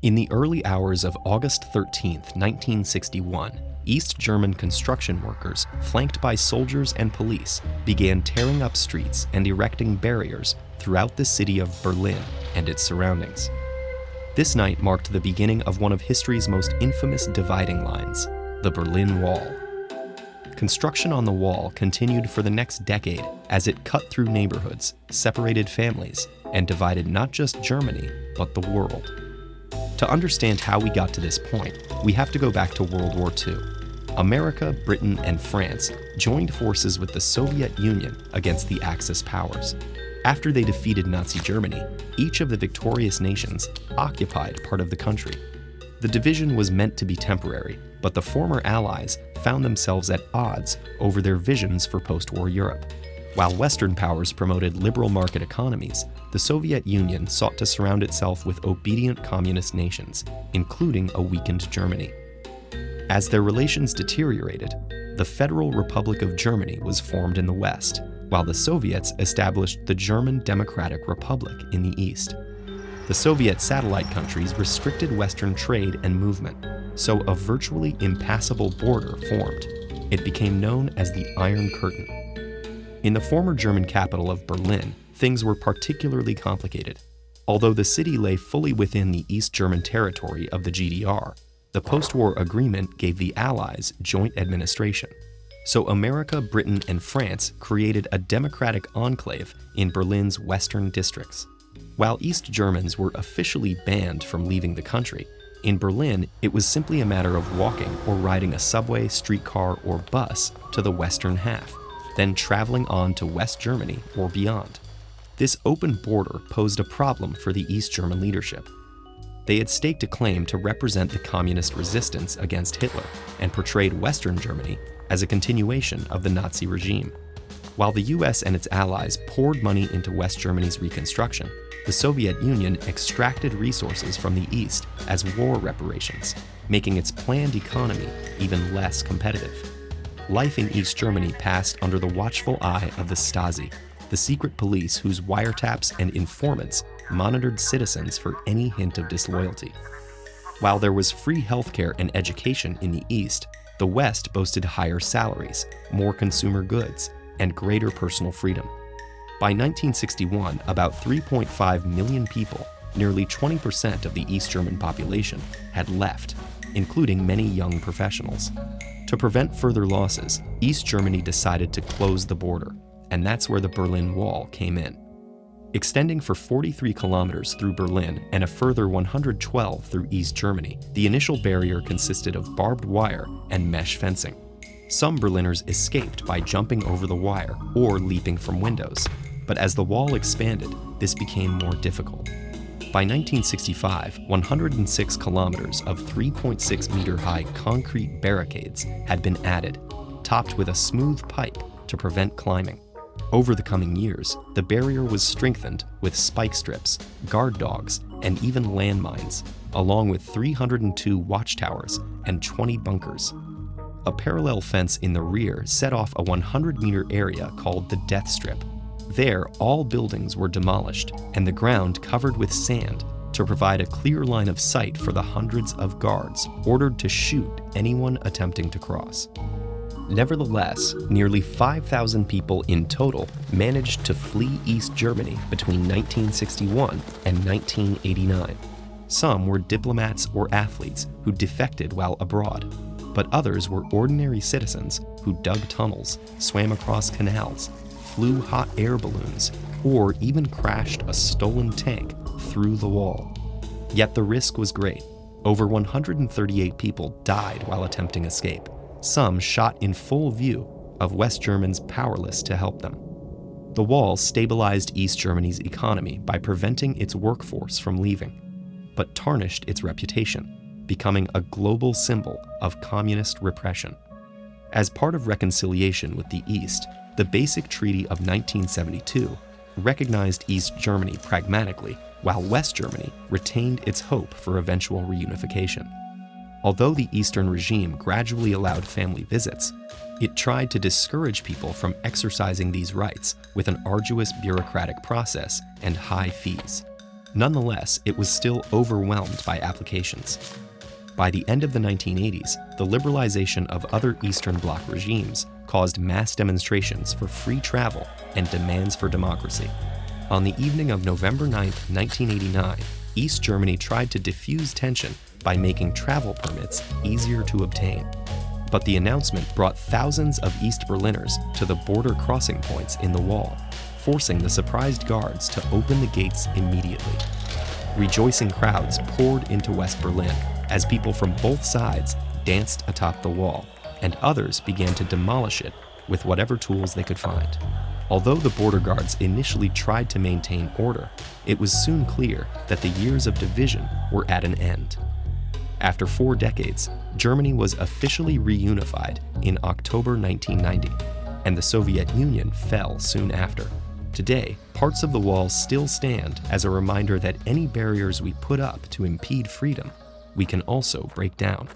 In the early hours of August 13, 1961, East German construction workers, flanked by soldiers and police, began tearing up streets and erecting barriers throughout the city of Berlin and its surroundings. This night marked the beginning of one of history's most infamous dividing lines, the Berlin Wall. Construction on the wall continued for the next decade as it cut through neighborhoods, separated families, and divided not just Germany, but the world. To understand how we got to this point, we have to go back to World War II. America, Britain, and France joined forces with the Soviet Union against the Axis powers. After they defeated Nazi Germany, each of the victorious nations occupied part of the country. The division was meant to be temporary, but the former allies found themselves at odds over their visions for post-war Europe. While Western powers promoted liberal market economies, the Soviet Union sought to surround itself with obedient communist nations, including a weakened Germany. As their relations deteriorated, the Federal Republic of Germany was formed in the West, while the Soviets established the German Democratic Republic in the East. The Soviet satellite countries restricted Western trade and movement, so a virtually impassable border formed. It became known as the Iron Curtain. In the former German capital of Berlin, things were particularly complicated. Although the city lay fully within the East German territory of the GDR, the post-war agreement gave the Allies joint administration. So America, Britain, and France created a democratic enclave in Berlin's western districts. While East Germans were officially banned from leaving the country, in Berlin it was simply a matter of walking or riding a subway, streetcar, or bus to the western half, then traveling on to West Germany or beyond. This open border posed a problem for the East German leadership. They had staked a claim to represent the communist resistance against Hitler and portrayed Western Germany as a continuation of the Nazi regime. While the US and its allies poured money into West Germany's reconstruction, the Soviet Union extracted resources from the East as war reparations, making its planned economy even less competitive. Life in East Germany passed under the watchful eye of the Stasi, the secret police whose wiretaps and informants monitored citizens for any hint of disloyalty. While there was free healthcare and education in the East, the West boasted higher salaries, more consumer goods, and greater personal freedom. By 1961, about 3.5 million people, nearly 20% of the East German population, had left, including many young professionals. To prevent further losses, East Germany decided to close the border, and that's where the Berlin Wall came in. Extending for 43 kilometers through Berlin and a further 112 through East Germany, the initial barrier consisted of barbed wire and mesh fencing. Some Berliners escaped by jumping over the wire or leaping from windows, but as the wall expanded, this became more difficult. By 1965, 106 kilometers of 3.6-meter-high concrete barricades had been added, topped with a smooth pipe to prevent climbing. Over the coming years, the barrier was strengthened with spike strips, guard dogs, and even landmines, along with 302 watchtowers and 20 bunkers. A parallel fence in the rear set off a 100-meter area called the Death Strip. There, all buildings were demolished and the ground covered with sand to provide a clear line of sight for the hundreds of guards ordered to shoot anyone attempting to cross. Nevertheless, nearly 5,000 people in total managed to flee East Germany between 1961 and 1989. Some were diplomats or athletes who defected while abroad, but others were ordinary citizens who dug tunnels, swam across canals, flew hot air balloons, or even crashed a stolen tank through the wall. Yet the risk was great. Over 138 people died while attempting escape, some shot in full view of West Germans powerless to help them. The wall stabilized East Germany's economy by preventing its workforce from leaving, but tarnished its reputation, becoming a global symbol of communist repression. As part of reconciliation with the East, the Basic Treaty of 1972 recognized East Germany pragmatically, while West Germany retained its hope for eventual reunification. Although the Eastern regime gradually allowed family visits, it tried to discourage people from exercising these rights with an arduous bureaucratic process and high fees. Nonetheless, it was still overwhelmed by applications. By the end of the 1980s, the liberalization of other Eastern Bloc regimes caused mass demonstrations for free travel and demands for democracy. On the evening of November 9, 1989, East Germany tried to diffuse tension by making travel permits easier to obtain. But the announcement brought thousands of East Berliners to the border crossing points in the wall, forcing the surprised guards to open the gates immediately. Rejoicing crowds poured into West Berlin as people from both sides danced atop the wall, and others began to demolish it with whatever tools they could find. Although the border guards initially tried to maintain order, it was soon clear that the years of division were at an end. After 4 decades, Germany was officially reunified in October 1990, and the Soviet Union fell soon after. Today, parts of the wall still stand as a reminder that any barriers we put up to impede freedom, we can also break down.